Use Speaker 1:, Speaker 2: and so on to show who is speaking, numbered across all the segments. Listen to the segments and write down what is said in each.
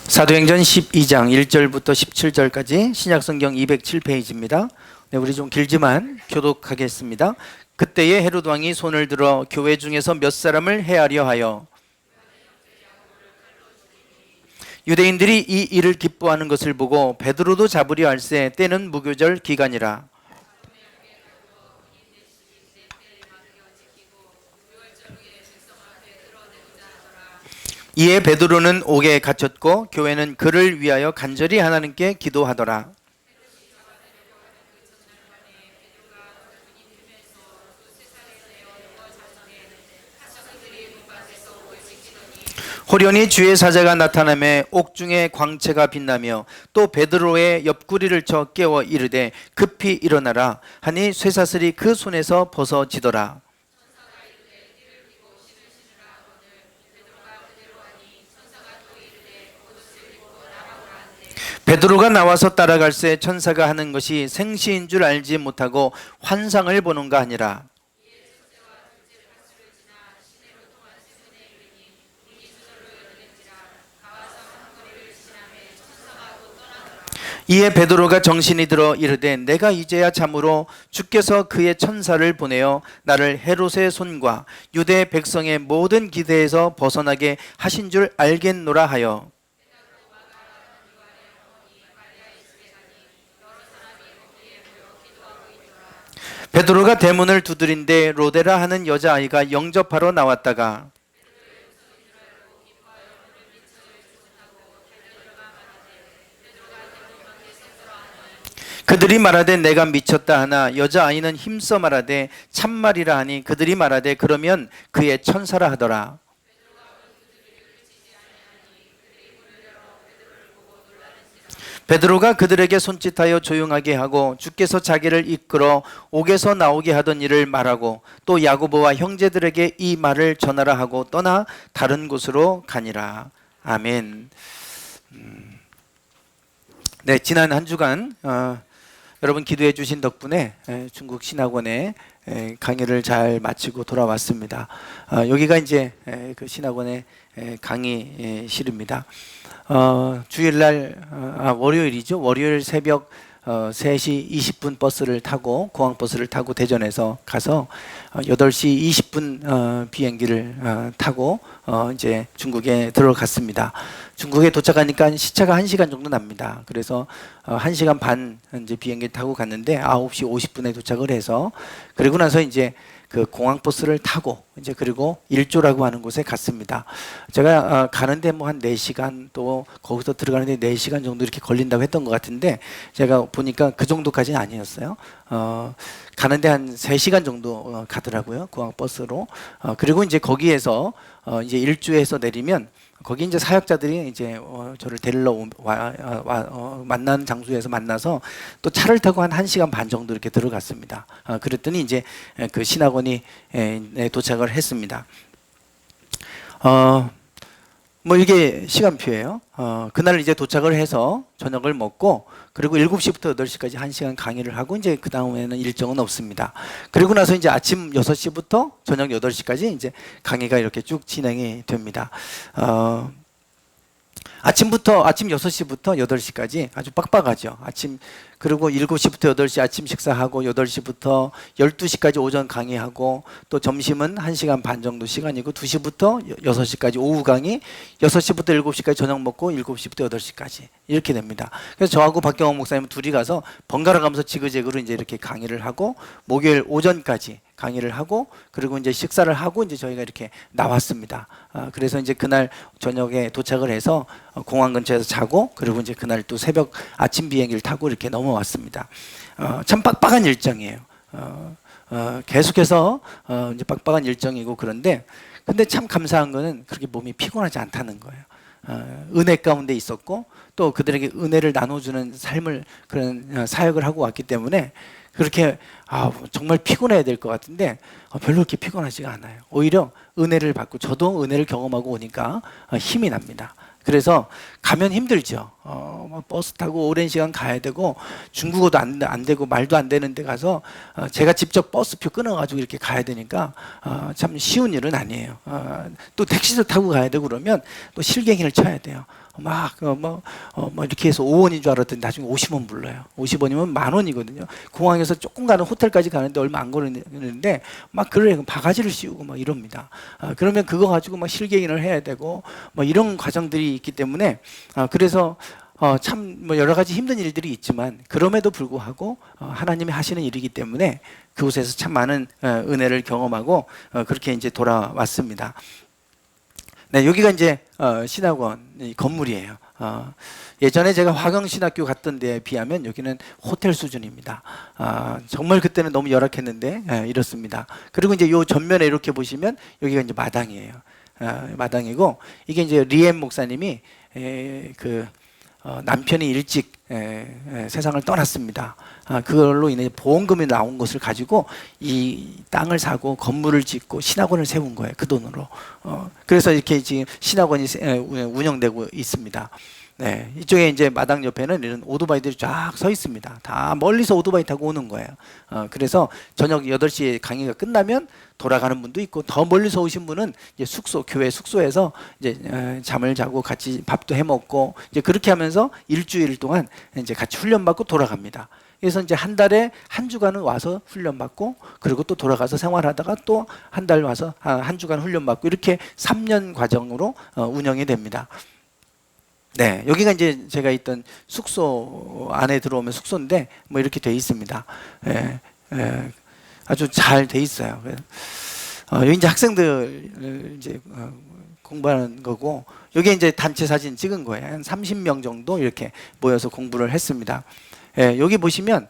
Speaker 1: 사도행전 12장 1절부터 17절까지 신약성경 207페이지입니다. 네, 우리 좀 길지만 교독하겠습니다. 그때에 헤롯 왕이 손을 들어 교회 중에서 몇 사람을 해하려 하여 유대인들이 이 일을 기뻐하는 것을 보고 베드로도 잡으려 할세 때는 무교절 기간이라. 이에 베드로는 옥에 갇혔고 교회는 그를 위하여 간절히 하나님께 기도하더라. 호련히 주의 사자가 나타나매 옥중에 광채가 빛나며 또 베드로의 옆구리를 쳐 깨워 이르되 급히 일어나라 하니 쇠사슬이 그 손에서 벗어지더라. 베드로가 나와서 따라갈새 천사가 하는 것이 생시인 줄 알지 못하고 환상을 보는가 하니라. 이에 베드로가 정신이 들어 이르되 내가 이제야 참으로 주께서 그의 천사를 보내어 나를 헤롯의 손과 유대 백성의 모든 기대에서 벗어나게 하신 줄 알겠노라 하여 베드로가 대문을 두드린데 로데라 하는 여자아이가 영접하러 나왔다가 그들이 말하되 내가 미쳤다 하나 여자아이는 힘써 말하되 참말이라 하니 그들이 말하되 그러면 그의 천사라 하더라. 베드로가 그들에게 손짓하여 조용하게 하고 주께서 자기를 이끌어 옥에서 나오게 하던 일을 말하고 또 야고보와 형제들에게 이 말을 전하라 하고 떠나 다른 곳으로 가니라. 아멘. 네, 지난 한 주간 여러분 기도해 주신 덕분에 중국 신학원에 강의를 잘 마치고 돌아왔습니다. 여기가 이제 그 신학원의 강의실입니다. 주일날 월요일이죠. 월요일 새벽 3시 20분 버스를 타고 공항버스를 타고 대전에서 가서 8시 20분 비행기를 타고 이제 중국에 들어갔습니다. 중국에 도착하니까 시차가 1시간 정도 납니다. 그래서 1시간 반 이제 비행기 타고 갔는데 9시 50분에 도착을 해서 그리고 나서 이제 그 공항버스를 타고 이제 그리고 일조라고 하는 곳에 갔습니다. 제가 가는데 뭐 한 4시간 또 거기서 들어가는데 4시간 정도 이렇게 걸린다고 했던 것 같은데 제가 보니까 그 정도까지는 아니었어요. 가는데 한 3시간 정도 가더라고요. 공항버스로. 그리고 이제 거기에서 이제 일주에서 내리면 거기 이제 사역자들이 이제 저를 데리러 만난 장소에서 만나서 또 차를 타고 한 1시간 반 정도 이렇게 들어갔습니다. 그랬더니 이제 그 신학원이 도착을 했습니다. 뭐 이게 시간표예요. 그날 이제 도착을 해서 저녁을 먹고 그리고 7시부터 8시까지 1시간 강의를 하고 이제 그 다음에는 일정은 없습니다. 그리고 나서 이제 아침 6시부터 저녁 8시까지 이제 강의가 이렇게 쭉 진행이 됩니다. 아침 6시부터 8시까지 아주 빡빡하죠. 그리고 7시부터 8시 아침 식사하고 8시부터 12시까지 오전 강의하고 또 점심은 1시간 반 정도 시간이고 2시부터 6시까지 오후 강의, 6시부터 7시까지 저녁 먹고 7시부터 8시까지 이렇게 됩니다. 그래서 저하고 박경원 목사님 둘이 가서 번갈아 가면서 지그재그로 이제 이렇게 강의를 하고 목요일 오전까지 강의를 하고 그리고 이제 식사를 하고 이제 저희가 이렇게 나왔습니다. 그래서 이제 그날 저녁에 도착을 해서 공항 근처에서 자고 그리고 이제 그날 또 새벽 아침 비행기를 타고 이렇게 넘어왔습니다. 참 빡빡한 일정이에요. 계속해서 이제 빡빡한 일정이고 근데 참 감사한 거는 그렇게 몸이 피곤하지 않다는 거예요. 은혜 가운데 있었고 또 그들에게 은혜를 나눠주는 삶을 그런 사역을 하고 왔기 때문에 그렇게 정말 피곤해야 될 것 같은데 별로 그렇게 피곤하지가 않아요. 오히려 은혜를 받고 저도 은혜를 경험하고 오니까 힘이 납니다. 그래서 가면 힘들죠. 버스 타고 오랜 시간 가야 되고 중국어도 안 되고 말도 안 되는 데 가서 제가 직접 버스표 끊어가지고 이렇게 가야 되니까 참 쉬운 일은 아니에요. 또 택시도 타고 가야 되고 그러면 또 실갱이를 쳐야 돼요. 이렇게 해서 5원인 줄 알았더니 나중에 50원 불러요. 50원이면 10,000원이거든요. 공항에서 조금 가는 호텔까지 가는데 얼마 안 걸리는데 막 그래 바가지를 씌우고 막 이럽니다. 그러면 그거 가지고 막 실갱이를 해야 되고 이런 과정들이 있기 때문에 그래서 참 여러 가지 힘든 일들이 있지만 그럼에도 불구하고 하나님이 하시는 일이기 때문에 그곳에서 참 많은 은혜를 경험하고 그렇게 이제 돌아왔습니다. 네, 여기가 이제 신학원 건물이에요. 예전에 제가 화경신학교 갔던 데에 비하면 여기는 호텔 수준입니다. 정말 그때는 너무 열악했는데 이렇습니다. 그리고 이제 요 전면에 이렇게 보시면 여기가 이제 마당이에요. 마당이고 이게 이제 리엠 목사님이 남편이 일찍 세상을 떠났습니다. 그걸로 인해 보험금이 나온 것을 가지고 이 땅을 사고 건물을 짓고 신학원을 세운 거예요. 그 돈으로. 그래서 이렇게 지금 신학원이 운영되고 있습니다. 네, 이쪽에 이제 마당 옆에는 이런 오토바이들이 쫙 서 있습니다. 다 멀리서 오토바이 타고 오는 거예요. 그래서 저녁 8시에 강의가 끝나면 돌아가는 분도 있고 더 멀리서 오신 분은 이제 교회 숙소에서 이제 잠을 자고 같이 밥도 해 먹고 이제 그렇게 하면서 일주일 동안 이제 같이 훈련받고 돌아갑니다. 그래서 이제 한 달에 한 주간은 와서 훈련받고 그리고 또 돌아가서 생활하다가 또 한 달 와서 한 주간 훈련받고 이렇게 3년 과정으로 운영이 됩니다. 네, 여기가 이제 제가 있던 숙소 안에 들어오면 숙소인데 이렇게 돼 있습니다. 아주 잘 돼 있어요. 여기 이제 학생들 이제 공부하는 거고 여기 이제 단체 사진 찍은 거예요. 한 30명 정도 이렇게 모여서 공부를 했습니다. 여기 보시면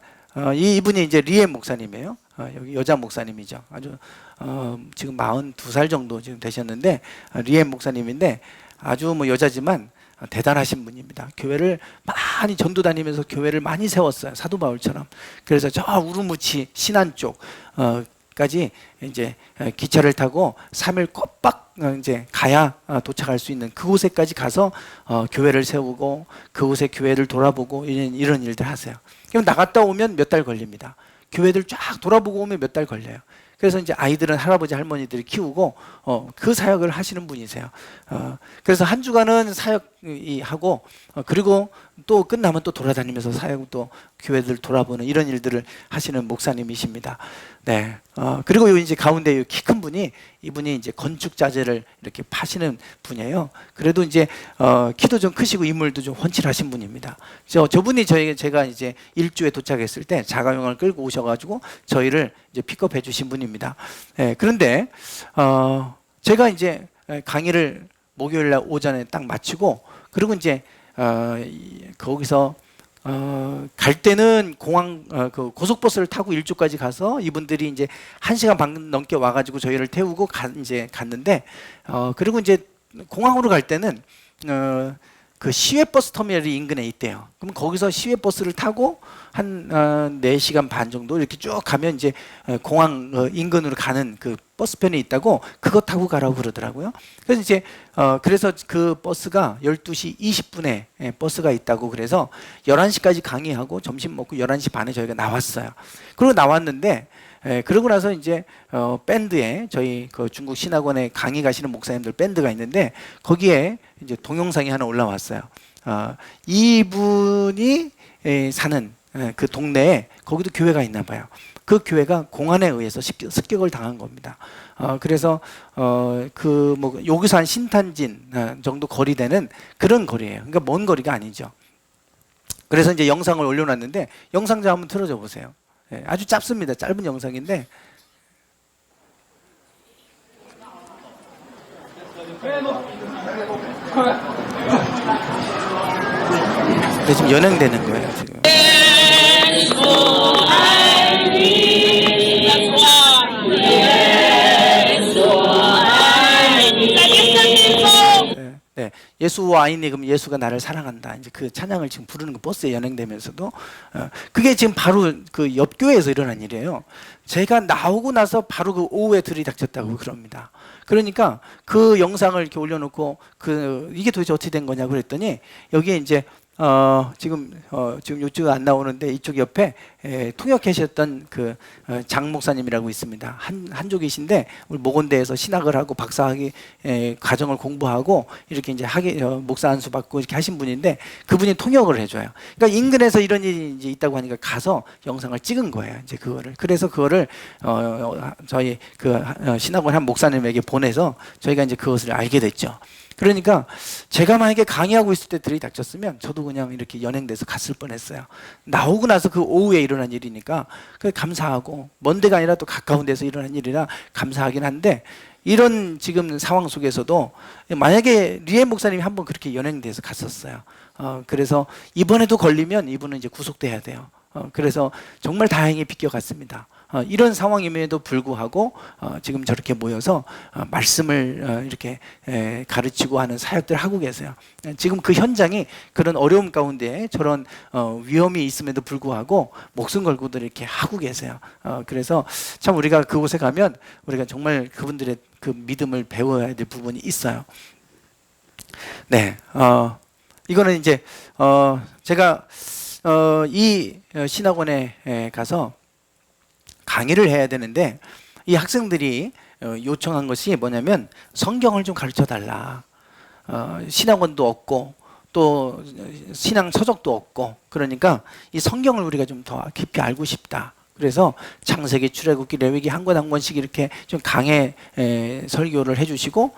Speaker 1: 이분이 이제 리엠 목사님이에요. 여기 여자 목사님이죠. 아주 지금 42살 정도 지금 되셨는데 리엠 목사님인데 아주 여자지만 대단하신 분입니다. 교회를 많이 전도 다니면서 교회를 많이 세웠어요. 사도 바울처럼. 그래서 저 우르무치 신안 쪽까지 이제 기차를 타고 3일 꼬박 이제 가야 도착할 수 있는 그곳에까지 가서 교회를 세우고 그곳에 교회를 돌아보고 이런 일들 하세요. 그럼 나갔다 오면 몇 달 걸립니다. 교회들 쫙 돌아보고 오면 몇 달 걸려요. 그래서 이제 아이들은 할아버지 할머니들이 키우고 그 사역을 하시는 분이세요. 그래서 한 주간은 사역이 하고 그리고 또 끝나면 또 돌아다니면서 사역 또 교회들 돌아보는 이런 일들을 하시는 목사님이십니다. 네. 그리고 요 이제 가운데 키 큰 분이 이분이 이제 건축 자재를 이렇게 파시는 분이에요. 그래도 이제 키도 좀 크시고 인물도 좀 훤칠하신 분입니다. 저분이 제가 이제 일주에 도착했을 때 자가용을 끌고 오셔가지고 저희를 이제 픽업해 주신 분입니다. 네, 그런데 제가 이제 강의를 목요일 날 오전에 딱 마치고 그리고 이제 거기서 갈 때는 공항 그 고속버스를 타고 일주까지 가서 이분들이 이제 1시간 반 넘게 와가지고 저희를 태우고 이제 갔는데 그리고 이제 공항으로 갈 때는 그 시외버스 터미널이 인근에 있대요. 그럼 거기서 시외버스를 타고 한 4시간 반 정도 이렇게 쭉 가면 이제 공항 인근으로 가는 그 버스편이 있다고 그거 타고 가라고 그러더라고요. 그래서 이제 그래서 그 버스가 12시 20분에 버스가 있다고 그래서 11시까지 강의하고 점심 먹고 11시 반에 저희가 나왔어요. 그리고 나왔는데 그러고 나서 이제 밴드에 저희 그 중국 신학원에 강의 가시는 목사님들 밴드가 있는데 거기에 이제 동영상이 하나 올라왔어요. 이분이 사는 그 동네에 거기도 교회가 있나 봐요. 그 교회가 공안에 의해서 습격을 당한 겁니다. 그래서 그 여기서 한 신탄진 정도 거리 되는 그런 거리예요. 그러니까 먼 거리가 아니죠. 그래서 이제 영상을 올려놨는데 영상 좀 한번 틀어줘 보세요. 아주 짧습니다. 짧은 영상인데 지금 연행되는 거예요. 지금. 네, 예수와 아이니 그럼 예수가 나를 사랑한다. 이제 그 찬양을 지금 부르는 거 버스에 연행되면서도 그게 지금 바로 그 옆 교회에서 일어난 일이에요. 제가 나오고 나서 바로 그 오후에 들이닥쳤다고 그럽니다. 그러니까 그 영상을 이렇게 올려놓고 이게 도대체 어떻게 된 거냐고 그랬더니 여기에 이제 지금 요즘 안 나오는데 이쪽 옆에 통역하셨던 장 목사님이라고 있습니다. 한족이신데 우리 목원대에서 신학을 하고 박사학위 과정을 공부하고 이렇게 이제 목사 안수 받고 이렇게 하신 분인데 그분이 통역을 해줘요. 그러니까 인근에서 이런 일이 이제 있다고 하니까 가서 영상을 찍은 거예요. 이제 그거를 그래서 그거를 저희 신학원 한 목사님에게 보내서 저희가 이제 그것을 알게 됐죠. 그러니까 제가 만약에 강의하고 있을 때 들이닥쳤으면 저도 그냥 이렇게 연행돼서 갔을 뻔했어요. 나오고 나서 그 오후에 일어난 일이니까 감사하고 먼 데가 아니라 또 가까운 데서 일어난 일이라 감사하긴 한데 이런 지금 상황 속에서도 만약에 리에 목사님이 한번 그렇게 연행돼서 갔었어요. 그래서 이번에도 걸리면 이분은 이제 구속돼야 돼요. 그래서 정말 다행히 비껴갔습니다. 이런 상황임에도 불구하고 지금 저렇게 모여서 말씀을 이렇게 가르치고 하는 사역들을 하고 계세요. 지금 그 현장이 그런 어려움 가운데 저런 위험이 있음에도 불구하고 목숨 걸고들 이렇게 하고 계세요. 그래서 참 우리가 그곳에 가면 우리가 정말 그분들의 그 믿음을 배워야 될 부분이 있어요. 네, 이거는 이제 제가 이 신학원에 가서 강의를 해야 되는데 이 학생들이 요청한 것이 뭐냐면 성경을 좀 가르쳐 달라. 신학원도 없고 또 신앙 서적도 없고 그러니까 이 성경을 우리가 좀 더 깊이 알고 싶다. 그래서 창세기, 출애굽기, 레위기 한 권 한 권씩 이렇게 좀 강해 설교를 해주시고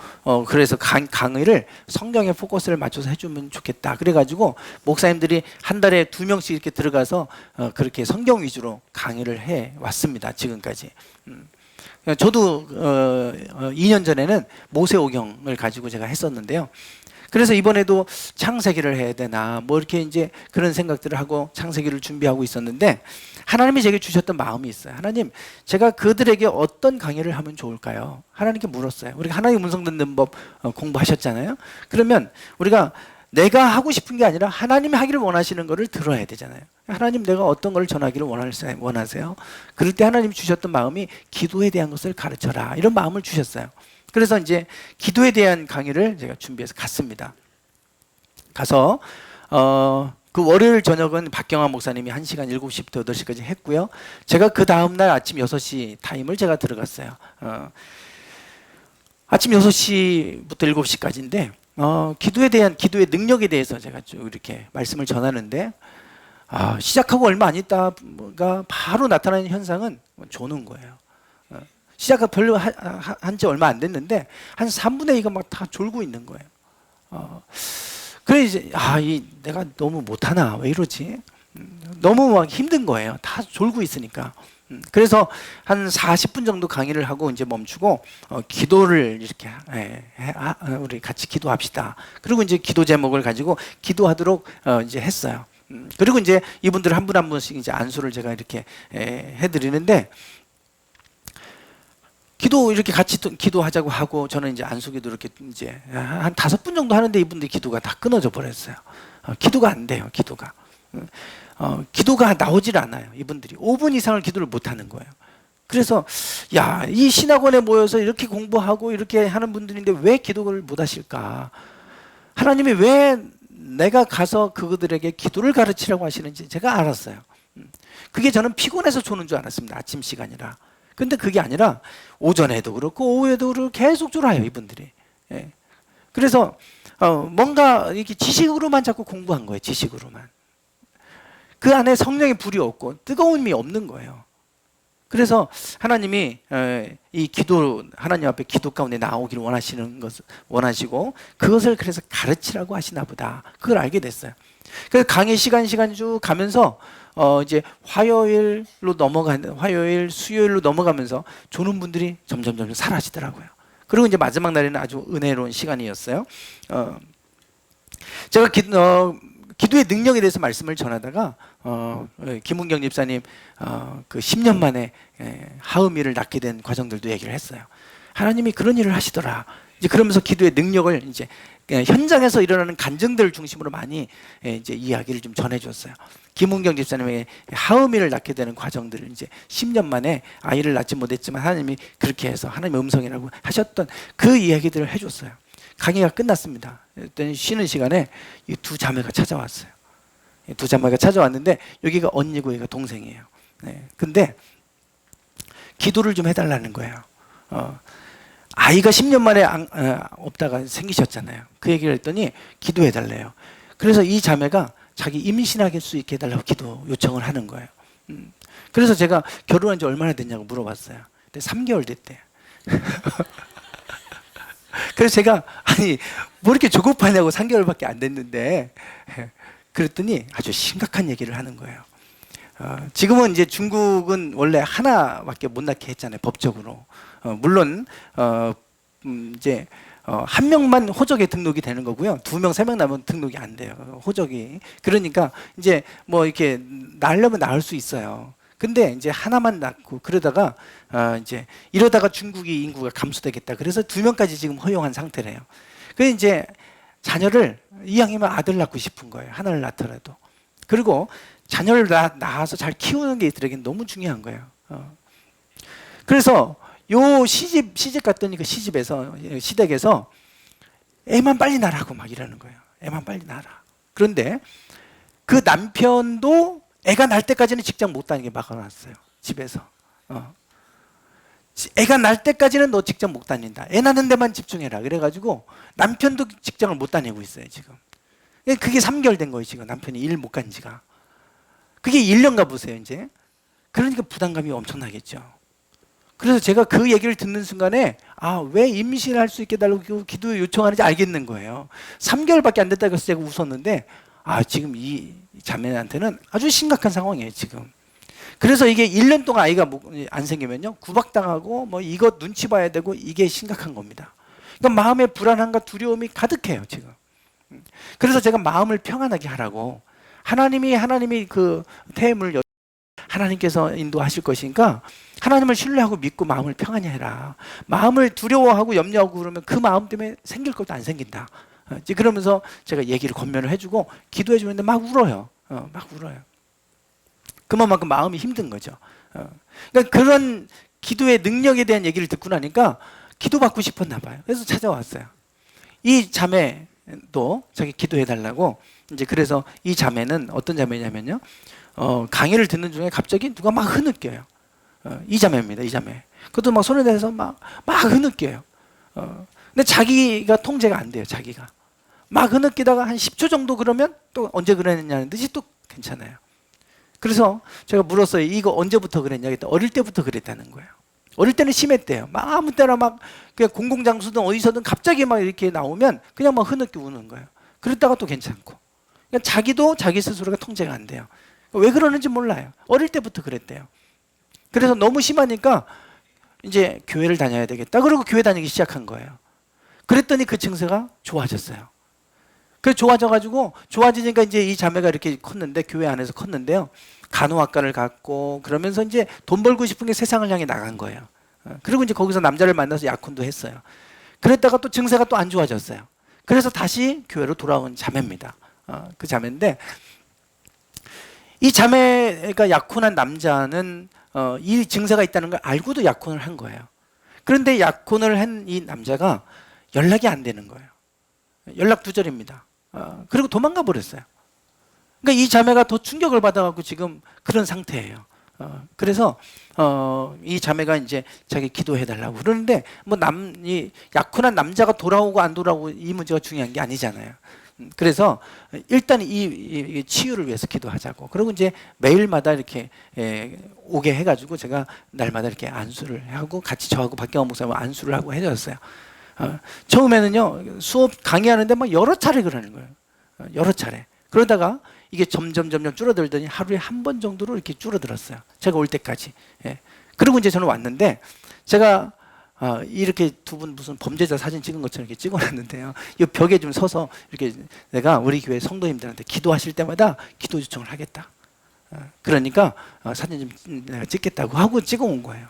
Speaker 1: 그래서 강의를 성경에 포커스를 맞춰서 해주면 좋겠다. 그래가지고 목사님들이 한 달에 2명씩 이렇게 들어가서 그렇게 성경 위주로 강의를 해 왔습니다. 지금까지. 저도 2년 전에는 모세오경을 가지고 제가 했었는데요. 그래서 이번에도 창세기를 해야 되나 뭐 이렇게 이제 그런 생각들을 하고 창세기를 준비하고 있었는데 하나님이 제게 주셨던 마음이 있어요. 하나님, 제가 그들에게 어떤 강의를 하면 좋을까요? 하나님께 물었어요. 우리가 하나님의 음성 듣는 법 공부하셨잖아요. 그러면 우리가 내가 하고 싶은 게 아니라 하나님이 하기를 원하시는 거를 들어야 되잖아요. 하나님, 내가 어떤 걸 전하기를 원하세요? 그럴 때 하나님이 주셨던 마음이 기도에 대한 것을 가르쳐라, 이런 마음을 주셨어요. 그래서 이제 기도에 대한 강의를 제가 준비해서 갔습니다. 가서 그 월요일 저녁은 박경환 목사님이 1시간 7시부터 8시까지 했고요. 제가 그 다음날 아침 6시 타임을 제가 들어갔어요. 아침 6시부터 7시까지인데 기도에 대한 기도의 능력에 대해서 제가 쭉 이렇게 말씀을 전하는데 시작하고 얼마 안 있다가 바로 나타나는 현상은 조는 거예요. 시작하고 별로 한 지 얼마 안 됐는데 한 3분의 2가 막 다 졸고 있는 거예요. 그래 이제 내가 너무 못하나, 왜 이러지? 너무 막 힘든 거예요. 다 졸고 있으니까. 그래서 한 40분 정도 강의를 하고 이제 멈추고 기도를 이렇게 우리 같이 기도합시다. 그리고 이제 기도 제목을 가지고 기도하도록 이제 했어요. 그리고 이제 이분들 한 분 한 분씩 이제 안수를 제가 이렇게 해드리는데. 기도 이렇게 같이 기도하자고 하고 저는 이제 안수기도 이렇게 이제 한 5분 정도 하는데 이분들 기도가 다 끊어져 버렸어요. 기도가 안 돼요. 기도가 나오질 않아요. 이분들이 5분 이상을 기도를 못 하는 거예요. 그래서 이 신학원에 모여서 이렇게 공부하고 이렇게 하는 분들인데 왜 기도를 못 하실까? 하나님이 왜 내가 가서 그들에게 기도를 가르치라고 하시는지 제가 알았어요. 그게 저는 피곤해서 조는 줄 알았습니다. 아침 시간이라. 근데 그게 아니라 오전에도 그렇고 오후에도 그렇고 계속 졸아요, 이분들이. 그래서 뭔가 이렇게 지식으로만 자꾸 공부한 거예요. 지식으로만. 그 안에 성령의 불이 없고 뜨거움이 없는 거예요. 그래서 하나님이 이 기도, 하나님 앞에 기도 가운데 나오기를 원하시는 것을 원하시고 그것을 그래서 가르치라고 하시나 보다. 그걸 알게 됐어요. 그래서 강의 시간 쭉 가면서 이제 화요일, 수요일로 넘어가면서 조는 분들이 점점 사라지더라고요. 그리고 이제 마지막 날에는 아주 은혜로운 시간이었어요. 제가 기도의 능력에 대해서 말씀을 전하다가 김은경 집사님 그 10년 만에 하음이를 낳게 된 과정들도 얘기를 했어요. 하나님이 그런 일을 하시더라. 이제 그러면서 기도의 능력을 이제 현장에서 일어나는 간증들을 중심으로 많이 이제 이야기를 좀 전해줬어요. 김은경 집사님의 하음이를 낳게 되는 과정들을 이제 10년 만에 아이를 낳지 못했지만 하나님이 그렇게 해서 하나님의 음성이라고 하셨던 그 이야기들을 해줬어요. 강의가 끝났습니다. 쉬는 시간에 이 두 자매가 찾아왔어요. 두 자매가 찾아왔는데 여기가 언니고 여기가 동생이에요. 근데 기도를 좀 해달라는 거예요. 아이가 10년 만에 없다가 생기셨잖아요. 그 얘기를 했더니 기도해달래요. 그래서 이 자매가 자기 임신할 수 있게 해달라고 기도 요청을 하는 거예요. 그래서 제가 결혼한 지 얼마나 됐냐고 물어봤어요. 근데 3개월 됐대요. 그래서 제가 아니 뭐 이렇게 조급하냐고 3개월밖에 안 됐는데 그랬더니 아주 심각한 얘기를 하는 거예요. 지금은 이제 중국은 원래 하나밖에 못 낳게 했잖아요, 법적으로. 물론 이제 한 명만 호적에 등록이 되는 거고요. 2명, 3명 나면 등록이 안 돼요, 호적이. 그러니까 이제 뭐 이렇게 낳으려면 낳을 수 있어요. 근데 이제 하나만 낳고 그러다가 이제 이러다가 중국이 인구가 감소되겠다. 그래서 2명까지 지금 허용한 상태래요. 그래서 이제 자녀를 이왕이면 아들 낳고 싶은 거예요, 하나를 낳더라도. 그리고 자녀를 낳아서 잘 키우는 게 이들에겐 너무 중요한 거예요. 그래서 요 시집 갔더니 그 시댁에서 애만 빨리 낳으라고 막 이러는 거예요. 애만 빨리 낳아라. 그런데 그 남편도 애가 날 때까지는 직장 못 다니게 막아놨어요, 집에서. 애가 날 때까지는 너 직장 못 다닌다. 애 낳는 데만 집중해라. 그래가지고 남편도 직장을 못 다니고 있어요, 지금. 그게 3개월 된 거예요, 지금. 남편이 일 못 간 지가. 그게 1년 가보세요, 이제. 그러니까 부담감이 엄청나겠죠. 그래서 제가 그 얘기를 듣는 순간에 왜 임신할 수 있게 달라고 기도 요청하는지 알겠는 거예요. 3개월밖에 안 됐다고 해서 제가 웃었는데 지금 이 자매한테는 아주 심각한 상황이에요, 지금. 그래서 이게 1년 동안 아이가 안 생기면요, 구박당하고 뭐 이것 눈치 봐야 되고 이게 심각한 겁니다. 그러니까 마음에 불안함과 두려움이 가득해요, 지금. 그래서 제가 마음을 평안하게 하라고, 하나님이 그 태임을 하나님께서 인도하실 것이니까 하나님을 신뢰하고 믿고 마음을 평안히 해라. 마음을 두려워하고 염려하고 그러면 그 마음 때문에 생길 것도 안 생긴다. 그러면서 제가 얘기를 권면을 해주고 기도해 주는데 막 울어요. 막 울어요. 그만큼 마음이 힘든 거죠. 그러니까 그런 기도의 능력에 대한 얘기를 듣고 나니까 기도받고 싶었나 봐요. 그래서 찾아왔어요. 이 자매도 자기 기도해 달라고. 이제 그래서 이 자매는 어떤 자매냐면요, 강의를 듣는 중에 갑자기 누가 막 흐느껴요. 이 자매입니다, 이 자매. 그것도 막 손에 대서 막 흐느껴요. 근데 자기가 통제가 안 돼요, 자기가. 막 흐느끼다가 한 10초 정도 그러면 또 언제 그랬냐는 듯이 또 괜찮아요. 그래서 제가 물었어요. 이거 언제부터 그랬냐? 그랬더니 어릴 때부터 그랬다는 거예요. 어릴 때는 심했대요. 막 아무 때나 막 그냥 공공장소든 어디서든 갑자기 막 이렇게 나오면 그냥 막 흐느끼 우는 거예요. 그랬다가 또 괜찮고. 그러니까 자기도 자기 스스로가 통제가 안 돼요. 왜 그러는지 몰라요. 어릴 때부터 그랬대요. 그래서 너무 심하니까 이제 교회를 다녀야 되겠다. 그리고 교회 다니기 시작한 거예요. 그랬더니 그 증세가 좋아졌어요. 그래서 좋아지니까 이제 이 자매가 이렇게 컸는데, 교회 안에서 컸는데요, 간호학과를 갔고 그러면서 이제 돈 벌고 싶은 게 세상을 향해 나간 거예요. 그리고 이제 거기서 남자를 만나서 약혼도 했어요. 그랬다가 또 증세가 또 안 좋아졌어요. 그래서 다시 교회로 돌아온 자매입니다. 그 자매인데, 이 자매가 약혼한 남자는 이 증세가 있다는 걸 알고도 약혼을 한 거예요. 그런데 약혼을 한 이 남자가 연락이 안 되는 거예요. 연락 두절입니다. 그리고 도망가 버렸어요. 그러니까 이 자매가 더 충격을 받아갖고 지금 그런 상태예요. 그래서 이 자매가 이제 자기 기도해달라고 그러는데, 이 약혼한 남자가 돌아오고 안 돌아오고 이 문제가 중요한 게 아니잖아요. 그래서 일단 이 치유를 위해서 기도하자고. 그리고 이제 매일마다 이렇게 오게 해가지고 제가 날마다 이렇게 안수를 하고 같이 저하고 박경원 목사님 안수를 하고 해줬어요. 처음에는요, 수업 강의하는데 막 여러 차례 그러는 거예요. 여러 차례. 그러다가 이게 점점 줄어들더니 하루에 한 번 정도로 이렇게 줄어들었어요. 제가 올 때까지. 그리고 이제 저는 왔는데, 제가 이렇게 두 분 무슨 범죄자 사진 찍은 것처럼 이렇게 찍어놨는데요, 이 벽에 좀 서서 이렇게 내가 우리 교회 성도님들한테 기도하실 때마다 기도 요청을 하겠다. 그러니까 사진 좀 내가 찍겠다고 하고 찍어온 거예요.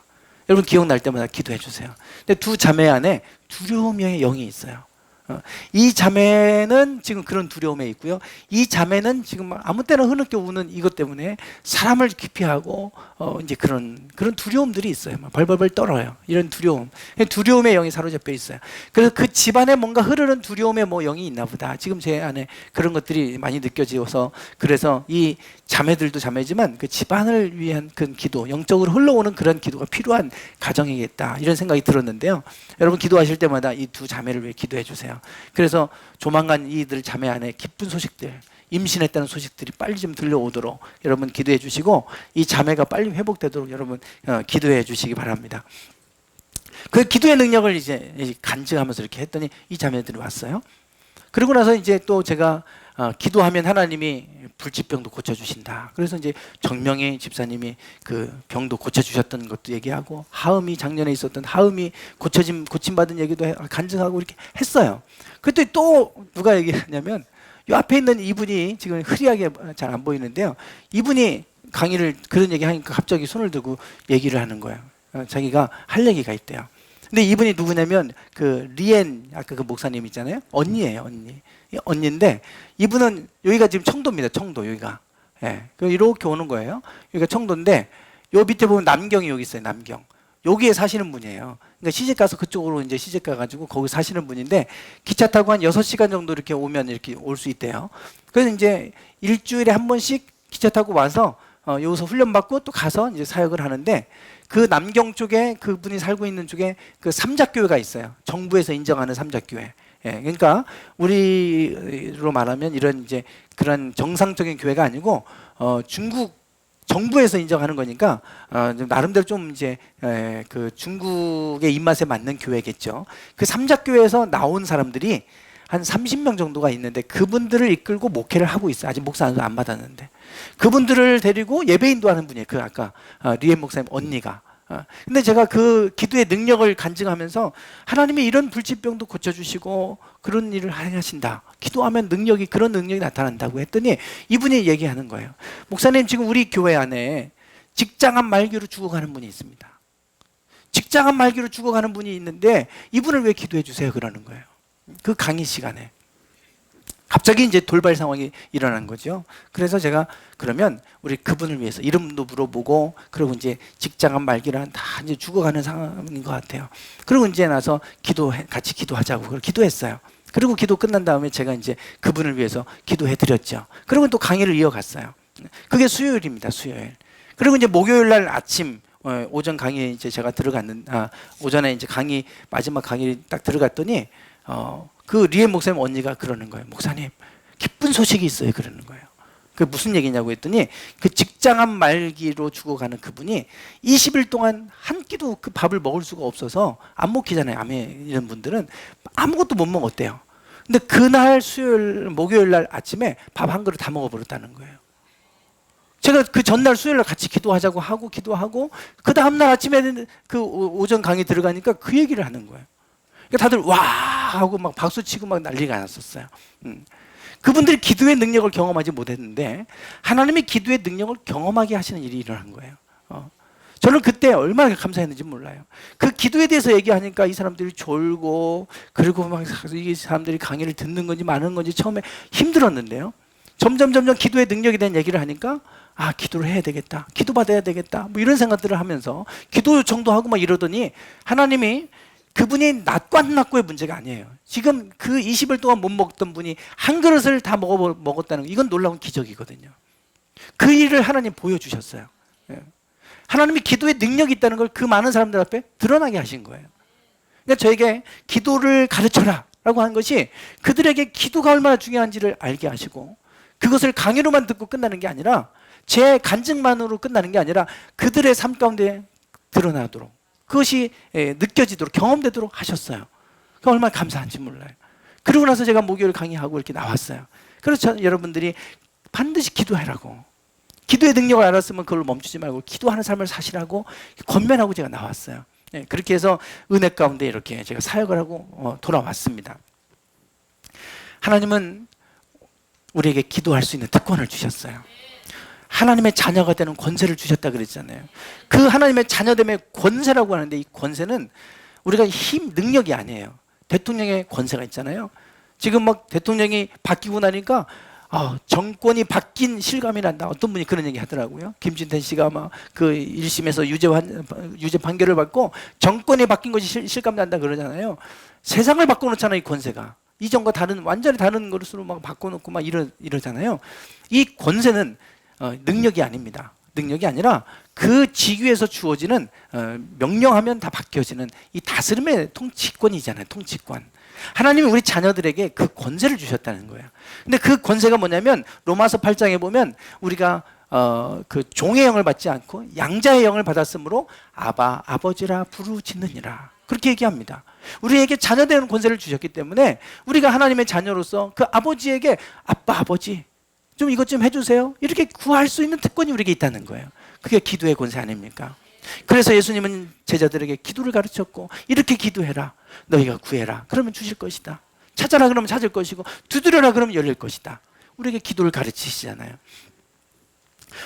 Speaker 1: 여러분 기억날 때마다 기도해 주세요. 근데 두 자매 안에 두려움의 영이 있어요. 이 자매는 지금 그런 두려움에 있고요. 이 자매는 지금 아무 때나 흐느껴 우는 이것 때문에 사람을 기피하고 이제 그런 두려움들이 있어요. 막 벌벌벌 떨어요. 이런 두려움의 영이 사로잡혀 있어요. 그래서 그 집안에 뭔가 흐르는 두려움의 뭐 영이 있나 보다. 지금 제 안에 그런 것들이 많이 느껴져서 그래서 이 자매들도 자매지만 그 집안을 위한 그 기도, 영적으로 흘러오는 그런 기도가 필요한 가정이겠다 이런 생각이 들었는데요. 여러분 기도하실 때마다 이 두 자매를 위해 기도해 주세요. 그래서 조만간 이들 자매 안에 기쁜 소식들, 임신했다는 소식들이 빨리 좀 들려오도록 여러분 기도해 주시고 이 자매가 빨리 회복되도록 여러분 기도해 주시기 바랍니다. 그 기도의 능력을 이제 간증하면서 이렇게 했더니 이 자매들이 왔어요. 그러고 나서 이제 또 제가 기도하면 하나님이 불치병도 고쳐주신다. 그래서 이제 정명희 집사님이 그 병도 고쳐주셨던 것도 얘기하고 하음이 작년에 있었던 하음이 고침받은 얘기도 간증하고 이렇게 했어요. 그때 또 누가 얘기하냐면 이 앞에 있는 이분이 지금 흐리하게 잘 안 보이는데요. 이분이 강의를 그런 얘기 하니까 갑자기 손을 들고 얘기를 하는 거예요. 자기가 할 얘기가 있대요. 근데 이분이 누구냐면 그 리엔 아까 그 목사님 있잖아요. 언니예요, 언니. 언니인데 이분은 여기가 지금 청도입니다. 청도 여기가. 예. 이렇게 오는 거예요. 여기가 청도인데 요 밑에 보면 남경이 여기 있어요. 남경. 여기에 사시는 분이에요. 그러니까 시집 가서 그쪽으로 이제 시집 가가지고 거기 사시는 분인데 기차 타고 한 6시간 정도 이렇게 오면 이렇게 올 수 있대요. 그래서 이제 일주일에 한 번씩 기차 타고 와서 여기서 훈련받고 또 가서 이제 사역을 하는데 그 남경 쪽에 그분이 살고 있는 쪽에 그 삼작교회가 있어요. 정부에서 인정하는 삼작교회. 예, 그러니까 우리로 말하면 이런 이제 그런 정상적인 교회가 아니고 중국 정부에서 인정하는 거니까 나름대로 좀 이제 그 중국의 입맛에 맞는 교회겠죠. 그 삼작교회에서 나온 사람들이 한 30명 정도가 있는데 그분들을 이끌고 목회를 하고 있어요. 아직 목사 안 받았는데 그분들을 데리고 예배인도 하는 분이에요. 그 아까 리엔 목사님 언니가. 근데 제가 그 기도의 능력을 간증하면서 하나님이 이런 불치병도 고쳐주시고 그런 일을 하신다. 기도하면 그런 능력이 나타난다고 했더니 이분이 얘기하는 거예요. 목사님 지금 우리 교회 안에 직장암 말기로 죽어가는 분이 있습니다. 직장암 말기로 죽어가는 분이 있는데 이분을 왜 기도해 주세요 그러는 거예요. 그 강의 시간에. 갑자기 이제 돌발 상황이 일어난 거죠. 그래서 제가 그러면 우리 그분을 위해서 이름도 물어보고 그리고 이제 직장암 말기란 다 이제 죽어가는 상황인 것 같아요. 그리고 이제 나서 같이 기도하자고 그걸 기도했어요. 그리고 기도 끝난 다음에 제가 이제 그분을 위해서 기도해 드렸죠. 그리고 또 강의를 이어갔어요. 그게 수요일입니다. 수요일. 그리고 이제 목요일 날 아침 오전 강의에 이제 제가 오전에 이제 마지막 강의 딱 들어갔더니 그 리엔 목사님 언니가 그러는 거예요. 목사님 기쁜 소식이 있어요 그러는 거예요. 그게 무슨 얘기냐고 했더니 그 직장암 말기로 죽어가는 그분이 20일 동안 한 끼도 그 밥을 먹을 수가 없어서 안 먹히잖아요. 암에 이런 분들은 아무것도 못 먹었대요. 근데 그날 목요일 날 아침에 밥 한 그릇 다 먹어버렸다는 거예요. 제가 그 전날 수요일 날 같이 기도하자고 하고 기도하고 그 다음날 아침에 그 오전 강의 들어가니까 그 얘기를 하는 거예요. 그러니까 다들 와 하고 막 박수 치고 막 난리가 났었어요. 그분들이 기도의 능력을 경험하지 못했는데 하나님이 기도의 능력을 경험하게 하시는 일이 일어난 거예요. 저는 그때 얼마나 감사했는지 몰라요. 그 기도에 대해서 얘기하니까 이 사람들이 졸고 그리고 막 이 사람들이 강의를 듣는 건지 마는 건지 처음에 힘들었는데요. 점점 기도의 능력에 대한 얘기를 하니까 기도를 해야 되겠다. 기도 받아야 되겠다. 뭐 이런 생각들을 하면서 기도 요청도 하고 막 이러더니 하나님이 그분이 낮고 안 낮고의 문제가 아니에요. 지금 그 20일 동안 못 먹던 분이 한 그릇을 다 먹었다는 거, 이건 놀라운 기적이거든요. 그 일을 하나님 보여주셨어요. 하나님이 기도에 능력이 있다는 걸 그 많은 사람들 앞에 드러나게 하신 거예요. 그러니까 저에게 기도를 가르쳐라 라고 한 것이 그들에게 기도가 얼마나 중요한지를 알게 하시고 그것을 강의로만 듣고 끝나는 게 아니라 제 간증만으로 끝나는 게 아니라 그들의 삶 가운데 드러나도록 그것이 느껴지도록 경험되도록 하셨어요. 그 얼마나 감사한지 몰라요. 그러고 나서 제가 목요일 강의하고 이렇게 나왔어요. 그래서 여러분들이 반드시 기도하라고. 기도의 능력을 알았으면 그걸 멈추지 말고 기도하는 삶을 사시라고 권면하고 제가 나왔어요. 그렇게 해서 은혜 가운데 이렇게 제가 사역을 하고 돌아왔습니다. 하나님은 우리에게 기도할 수 있는 특권을 주셨어요. 하나님의 자녀가 되는 권세를 주셨다 그랬잖아요. 그 하나님의 자녀됨의 권세라고 하는데 이 권세는 우리가 능력이 아니에요. 대통령의 권세가 있잖아요. 지금 막 대통령이 바뀌고 나니까 정권이 바뀐 실감이 난다. 어떤 분이 그런 얘기 하더라고요. 김진태 씨가 막 그 1심에서 유죄 판결을 받고 정권이 바뀐 것이 실감 난다 그러잖아요. 세상을 바꿔놓잖아요, 이 권세가. 이전과 완전히 다른 것으로 막 바꿔놓고 막 이러잖아요. 이 권세는 능력이 아닙니다. 능력이 아니라 그 직위에서 주어지는 명령하면 다 바뀌어지는 이 다스림의 통치권이잖아요. 통치권. 하나님이 우리 자녀들에게 그 권세를 주셨다는 거예요. 근데 그 권세가 뭐냐면 로마서 8장에 보면 우리가 그 종의 영을 받지 않고 양자의 영을 받았으므로 아바 아버지라 부르짖느니라 그렇게 얘기합니다. 우리에게 자녀 되는 권세를 주셨기 때문에 우리가 하나님의 자녀로서 그 아버지에게 아빠 아버지 좀 이것 좀 해주세요 이렇게 구할 수 있는 특권이 우리에게 있다는 거예요. 그게 기도의 권세 아닙니까? 그래서 예수님은 제자들에게 기도를 가르쳤고 이렇게 기도해라 너희가 구해라 그러면 주실 것이다. 찾아라 그러면 찾을 것이고 두드려라 그러면 열릴 것이다. 우리에게 기도를 가르치시잖아요.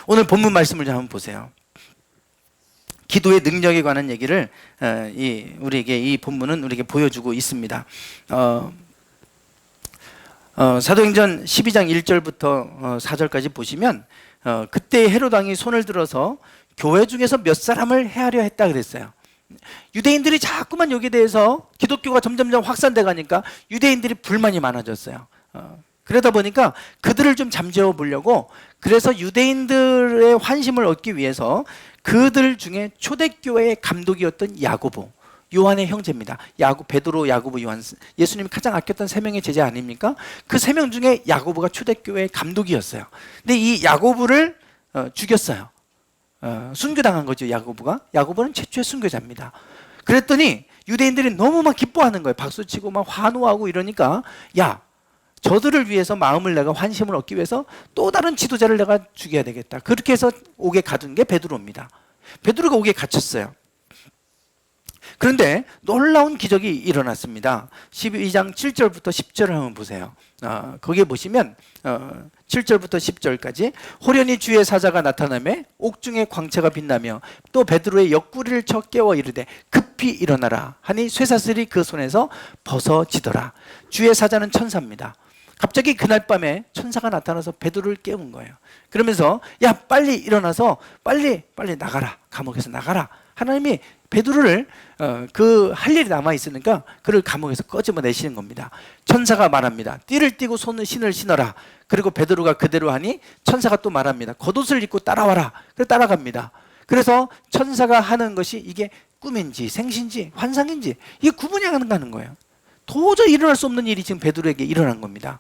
Speaker 1: 오늘 본문 말씀을 좀 한번 보세요. 기도의 능력에 관한 얘기를 우리에게 이 본문은 우리에게 보여주고 있습니다. 사도행전 12장 1절부터 4절까지 보시면 그때 헤롯 왕이 손을 들어서 교회 중에서 몇 사람을 해하려 했다 그랬어요. 유대인들이 자꾸만 여기에 대해서 기독교가 점점점 확산돼 가니까 유대인들이 불만이 많아졌어요. 그러다 보니까 그들을 좀 잠재워 보려고 그래서 유대인들의 환심을 얻기 위해서 그들 중에 초대교회의 감독이었던 야고보, 요한의 형제입니다. 베드로, 야고보, 요한, 예수님이 가장 아꼈던 세 명의 제자 아닙니까? 그 세 명 중에 야고보가 초대교회의 감독이었어요. 근데 이 야고보를 죽였어요. 순교당한 거죠. 야고보는 최초의 순교자입니다. 그랬더니 유대인들이 너무 막 기뻐하는 거예요. 박수치고 막 환호하고 이러니까 저들을 위해서 마음을 내가 환심을 얻기 위해서 또 다른 지도자를 내가 죽여야 되겠다. 그렇게 해서 옥에 가둔 게 베드로입니다. 베드로가 옥에 갇혔어요. 그런데 놀라운 기적이 일어났습니다. 12장 7절부터 10절을 한번 보세요. 거기에 보시면 7절부터 10절까지 호련히 주의 사자가 나타나며 옥중에 광채가 빛나며 또 베드로의 옆구리를 쳐 깨워 이르되 급히 일어나라 하니 쇠사슬이 그 손에서 벗어지더라. 주의 사자는 천사입니다. 갑자기 그날 밤에 천사가 나타나서 베드로를 깨운 거예요. 그러면서 빨리 일어나서 빨리 나가라. 감옥에서 나가라. 하나님이 베드로를 그 할 일이 남아 있으니까 그를 감옥에서 꺼집어내시는 겁니다. 천사가 말합니다. 띠를 띠고 신을 신어라. 그리고 베드로가 그대로 하니 천사가 또 말합니다. 겉옷을 입고 따라와라. 그래서 따라갑니다. 그래서 천사가 하는 것이 이게 꿈인지 생신지 환상인지 이게 구분이 안 가는 거예요. 도저히 일어날 수 없는 일이 지금 베드로에게 일어난 겁니다.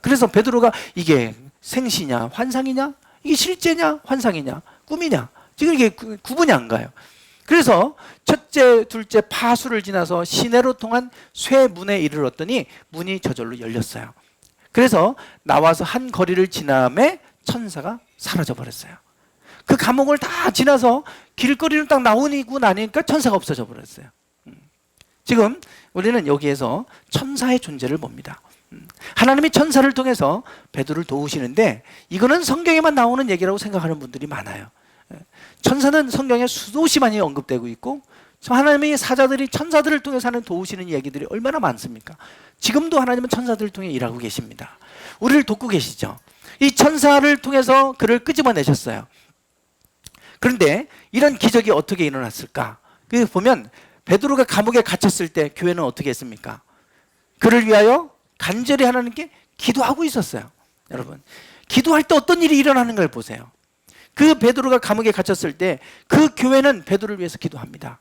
Speaker 1: 그래서 베드로가 이게 생시냐 환상이냐 이게 실제냐 환상이냐 꿈이냐 지금 이게 구분이 안 가요. 그래서 첫째 둘째 파수를 지나서 시내로 통한 쇠문에 이르렀더니 문이 저절로 열렸어요. 그래서 나와서 한 거리를 지나매 천사가 사라져 버렸어요. 그 감옥을 다 지나서 길거리를 딱 나오고 나니까 천사가 없어져 버렸어요. 지금 우리는 여기에서 천사의 존재를 봅니다. 하나님이 천사를 통해서 베드로를 도우시는데 이거는 성경에만 나오는 얘기라고 생각하는 분들이 많아요. 천사는 성경에 수없이 많이 언급되고 있고 하나님의 사자들이 천사들을 통해서 하는 도우시는 얘기들이 얼마나 많습니까? 지금도 하나님은 천사들을 통해 일하고 계십니다. 우리를 돕고 계시죠. 이 천사를 통해서 그를 끄집어내셨어요. 그런데 이런 기적이 어떻게 일어났을까? 그 보면 베드로가 감옥에 갇혔을 때 교회는 어떻게 했습니까? 그를 위하여 간절히 하나님께 기도하고 있었어요. 여러분, 기도할 때 어떤 일이 일어나는 걸 보세요. 그 베드로가 감옥에 갇혔을 때 그 교회는 베드로를 위해서 기도합니다.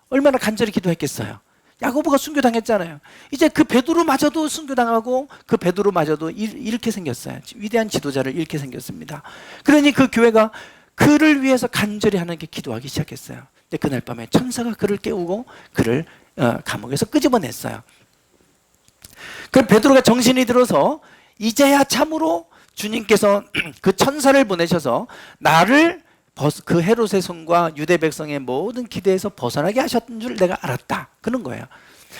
Speaker 1: 얼마나 간절히 기도했겠어요. 야고보가 순교당했잖아요. 이제 그 베드로마저도 순교당하고 그 베드로마저도 잃게 생겼어요. 위대한 지도자를 잃게 생겼습니다. 그러니 그 교회가 그를 위해서 간절히 하나님께 기도하기 시작했어요. 근데 그날 밤에 천사가 그를 깨우고 그를 감옥에서 끄집어냈어요. 그 베드로가 정신이 들어서 이제야 참으로 주님께서 그 천사를 보내셔서 나를 그 헤롯의 손과 유대 백성의 모든 기대에서 벗어나게 하셨던 줄 내가 알았다. 그런 거예요.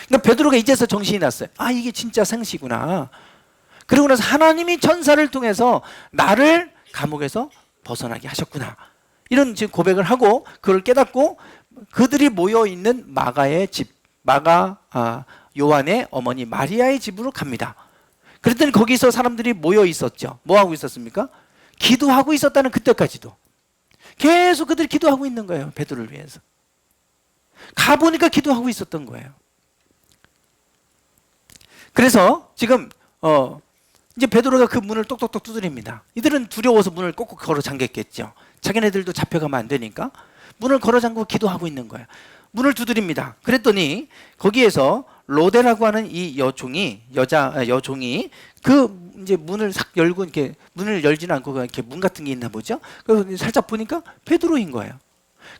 Speaker 1: 그러니까 베드로가 이제서 정신이 났어요. 이게 진짜 생시구나. 그러고 나서 하나님이 천사를 통해서 나를 감옥에서 벗어나게 하셨구나. 이런 지금 고백을 하고 그걸 깨닫고 그들이 모여 있는 마가의 집, 마가 요한의 어머니 마리아의 집으로 갑니다. 그랬더니 거기서 사람들이 모여 있었죠. 뭐 하고 있었습니까? 기도하고 있었다는, 그때까지도 계속 그들이 기도하고 있는 거예요. 베드로를 위해서. 가보니까 기도하고 있었던 거예요. 그래서 지금 이제 베드로가 그 문을 똑똑똑 두드립니다. 이들은 두려워서 문을 꼭꼭 걸어 잠겼겠죠. 자기네들도 잡혀가면 안 되니까 문을 걸어 잠그고 기도하고 있는 거예요. 문을 두드립니다. 그랬더니 거기에서 로데라고 하는 이 여종이 그 이제 문을 싹 열고, 이렇게 문을 열지는 않고 이렇게 문 같은 게 있나 보죠. 그래서 살짝 보니까 베드로인 거예요.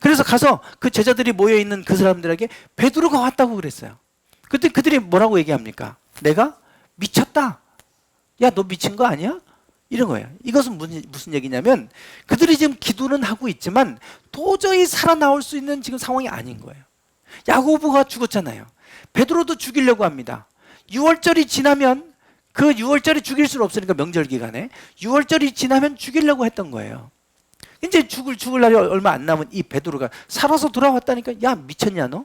Speaker 1: 그래서 가서 그 제자들이 모여 있는 그 사람들에게 베드로가 왔다고 그랬어요. 그때 그들이 뭐라고 얘기합니까? 내가 미쳤다. 야, 너 미친 거 아니야? 이런 거예요. 이것은 무슨 얘기냐면 그들이 지금 기도는 하고 있지만 도저히 살아나올 수 있는 지금 상황이 아닌 거예요. 야고보가 죽었잖아요. 베드로도 죽이려고 합니다. 6월절이 지나면, 그 6월절이 죽일 수는 없으니까 명절 기간에 6월절이 지나면 죽이려고 했던 거예요. 이제 죽을 날이 얼마 안 남은 이 베드로가 살아서 돌아왔다니까. 야, 미쳤냐 너?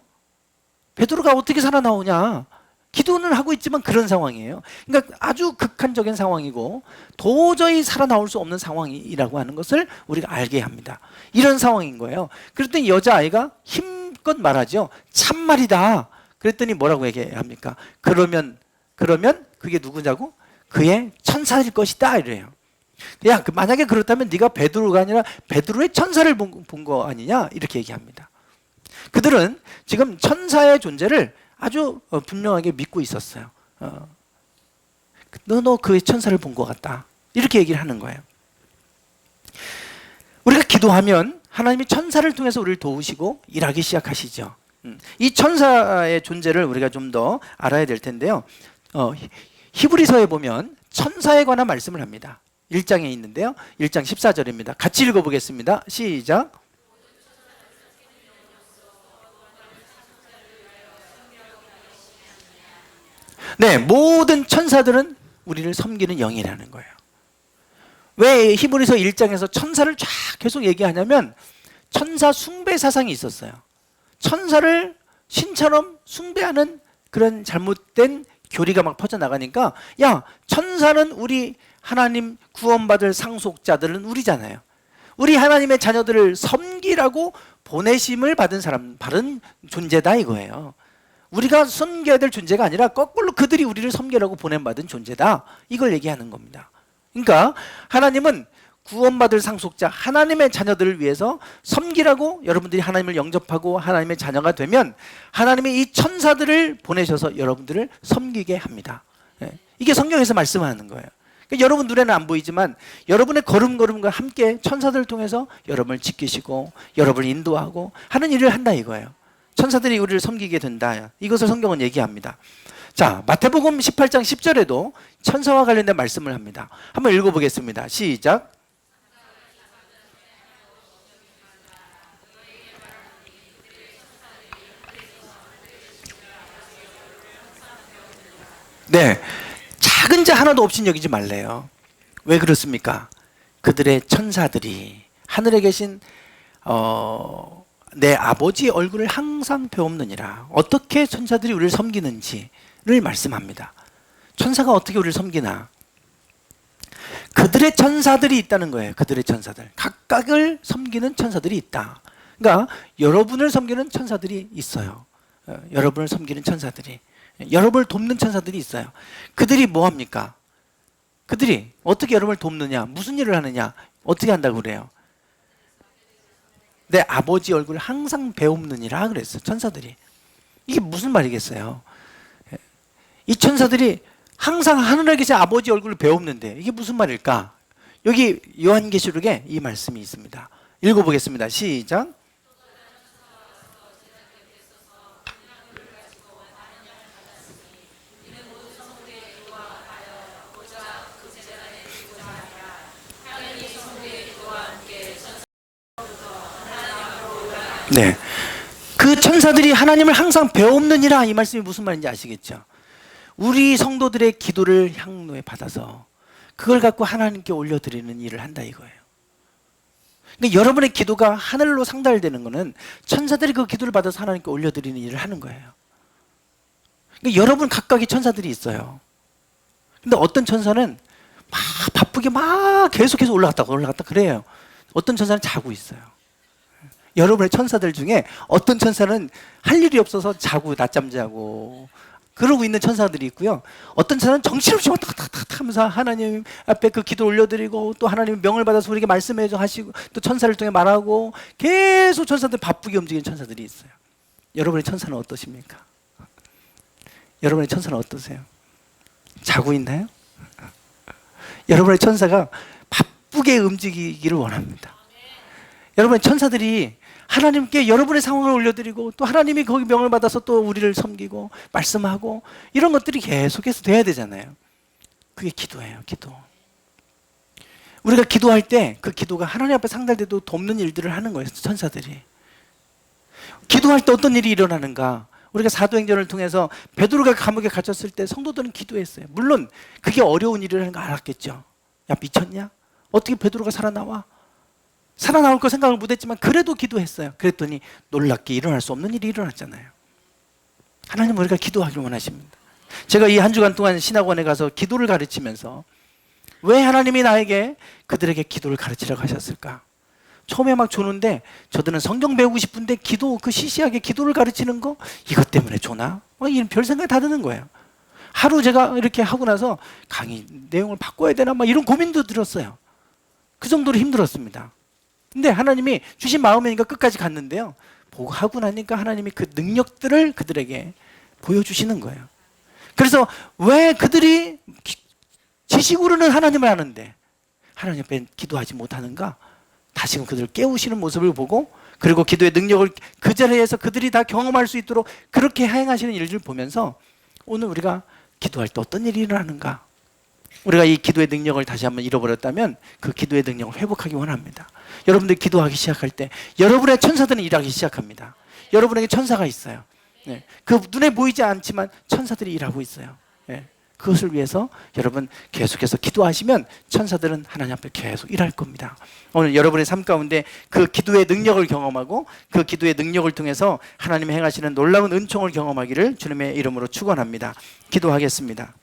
Speaker 1: 베드로가 어떻게 살아나오냐? 기도는 하고 있지만 그런 상황이에요. 그러니까 아주 극한적인 상황이고 도저히 살아나올 수 없는 상황이라고 하는 것을 우리가 알게 합니다. 이런 상황인 거예요. 그랬더니 여자아이가 힘껏 말하죠. 참말이다. 그랬더니 뭐라고 얘기합니까? 그러면 그게 누구냐고? 그의 천사일 것이다 이래요. 야, 만약에 그렇다면 네가 베드로가 아니라 베드로의 천사를 본 거 아니냐? 이렇게 얘기합니다. 그들은 지금 천사의 존재를 아주 분명하게 믿고 있었어요. 너 그의 천사를 본 것 같다. 이렇게 얘기를 하는 거예요. 우리가 기도하면 하나님이 천사를 통해서 우리를 도우시고 일하기 시작하시죠. 이 천사의 존재를 우리가 좀 더 알아야 될 텐데요. 히브리서에 보면 천사에 관한 말씀을 합니다. 1장에 있는데요. 1장 14절입니다. 같이 읽어보겠습니다. 시작. 네, 모든 천사들은 우리를 섬기는 영이라는 거예요. 왜 히브리서 1장에서 천사를 쫙 계속 얘기하냐면 천사 숭배 사상이 있었어요. 천사를 신처럼 숭배하는 그런 잘못된 교리가 막 퍼져나가니까, 야, 천사는 우리 하나님 구원받을 상속자들은 우리잖아요. 우리 하나님의 자녀들을 섬기라고 보내심을 받은 사람, 바른 존재다 이거예요. 우리가 섬겨야 될 존재가 아니라 거꾸로 그들이 우리를 섬기라고 보냄받은 존재다. 이걸 얘기하는 겁니다. 그러니까 하나님은 구원받을 상속자, 하나님의 자녀들을 위해서 섬기라고, 여러분들이 하나님을 영접하고 하나님의 자녀가 되면 하나님이 이 천사들을 보내셔서 여러분들을 섬기게 합니다. 이게 성경에서 말씀하는 거예요. 그러니까 여러분 눈에는 안 보이지만 여러분의 걸음걸음과 함께 천사들을 통해서 여러분을 지키시고 여러분을 인도하고 하는 일을 한다 이거예요. 천사들이 우리를 섬기게 된다. 이것을 성경은 얘기합니다. 자, 마태복음 18장 10절에도 천사와 관련된 말씀을 합니다. 한번 읽어보겠습니다. 시작. 네, 작은 자 하나도 없인 여기지 말래요. 왜 그렇습니까? 그들의 천사들이 하늘에 계신 내 아버지의 얼굴을 항상 배웁느니라. 어떻게 천사들이 우리를 섬기는지를 말씀합니다. 천사가 어떻게 우리를 섬기나? 그들의 천사들이 있다는 거예요. 그들의 천사들, 각각을 섬기는 천사들이 있다. 그러니까 여러분을 섬기는 천사들이 있어요. 여러분을 섬기는 천사들이, 여러분을 돕는 천사들이 있어요. 그들이 뭐 합니까? 그들이 어떻게 여러분을 돕느냐? 무슨 일을 하느냐? 어떻게 한다고 그래요? 내 아버지 얼굴을 항상 배웁느니라 그랬어요. 천사들이. 이게 무슨 말이겠어요? 이 천사들이 항상 하늘에 계신 아버지 얼굴을 배웁는데 이게 무슨 말일까? 여기 요한계시록에 이 말씀이 있습니다. 읽어보겠습니다. 시작. 네, 그 천사들이 하나님을 항상 배웁느니라. 이 말씀이 무슨 말인지 아시겠죠? 우리 성도들의 기도를 향로에 받아서 그걸 갖고 하나님께 올려드리는 일을 한다 이거예요. 그러니까 여러분의 기도가 하늘로 상달되는 것은 천사들이 그 기도를 받아서 하나님께 올려드리는 일을 하는 거예요. 그러니까 여러분 각각의 천사들이 있어요. 근데 어떤 천사는 막 바쁘게 막 계속해서 올라갔다 그래요. 어떤 천사는 자고 있어요. 여러분의 천사들 중에 어떤 천사는 할 일이 없어서 자고 낮잠 자고 그러고 있는 천사들이 있고요. 어떤 천사는 정신없이 왔다 갔다 하면서 하나님 앞에 그 기도 올려드리고 또 하나님 명을 받아서 우리에게 말씀해 하시고 또 천사를 통해 말하고 계속 천사들 바쁘게 움직이는 천사들이 있어요. 여러분의 천사는 어떠십니까? 여러분의 천사는 어떠세요? 자고 있나요? 여러분의 천사가 바쁘게 움직이기를 원합니다. 여러분의 천사들이 하나님께 여러분의 상황을 올려드리고 또 하나님이 거기 명을 받아서 또 우리를 섬기고 말씀하고 이런 것들이 계속해서 돼야 되잖아요. 그게 기도예요. 기도. 우리가 기도할 때 그 기도가 하나님 앞에 상달돼도 돕는 일들을 하는 거예요. 천사들이. 기도할 때 어떤 일이 일어나는가? 우리가 사도행전을 통해서 베드로가 감옥에 갇혔을 때 성도들은 기도했어요. 물론 그게 어려운 일이라는 걸 알았겠죠. 야, 미쳤냐? 어떻게 베드로가 살아나와? 살아나올 거 생각을 못했지만 그래도 기도했어요. 그랬더니 놀랍게 일어날 수 없는 일이 일어났잖아요. 하나님은 우리가 기도하길 원하십니다. 제가 이 한 주간 동안 신학원에 가서 기도를 가르치면서 왜 하나님이 나에게 그들에게 기도를 가르치라고 하셨을까? 처음에 막 조는데 저들은 성경 배우고 싶은데 기도, 그 시시하게 기도를 가르치는 거 이것 때문에 조나? 이런 별 생각이 다 드는 거예요. 하루 제가 이렇게 하고 나서 강의 내용을 바꿔야 되나 이런 고민도 들었어요. 그 정도로 힘들었습니다. 근데 하나님이 주신 마음이니까 끝까지 갔는데요. 보고 하고 나니까 하나님이 그 능력들을 그들에게 보여주시는 거예요. 그래서 왜 그들이 지식으로는 하나님을 아는데 하나님 앞에 기도하지 못하는가? 다시금 그들을 깨우시는 모습을 보고 그리고 기도의 능력을 그 자리에서 그들이 다 경험할 수 있도록 그렇게 행하시는 일을 보면서 오늘 우리가 기도할 때 어떤 일이 일어나는가? 우리가 이 기도의 능력을 다시 한번 잃어버렸다면 그 기도의 능력을 회복하기 원합니다. 여러분들 기도하기 시작할 때 여러분의 천사들은 일하기 시작합니다. 여러분에게 천사가 있어요. 네. 그 눈에 보이지 않지만 천사들이 일하고 있어요. 네. 그것을 위해서 여러분 계속해서 기도하시면 천사들은 하나님 앞에 계속 일할 겁니다. 오늘 여러분의 삶 가운데 그 기도의 능력을 경험하고 그 기도의 능력을 통해서 하나님이 행하시는 놀라운 은총을 경험하기를 주님의 이름으로 축원합니다. 기도하겠습니다.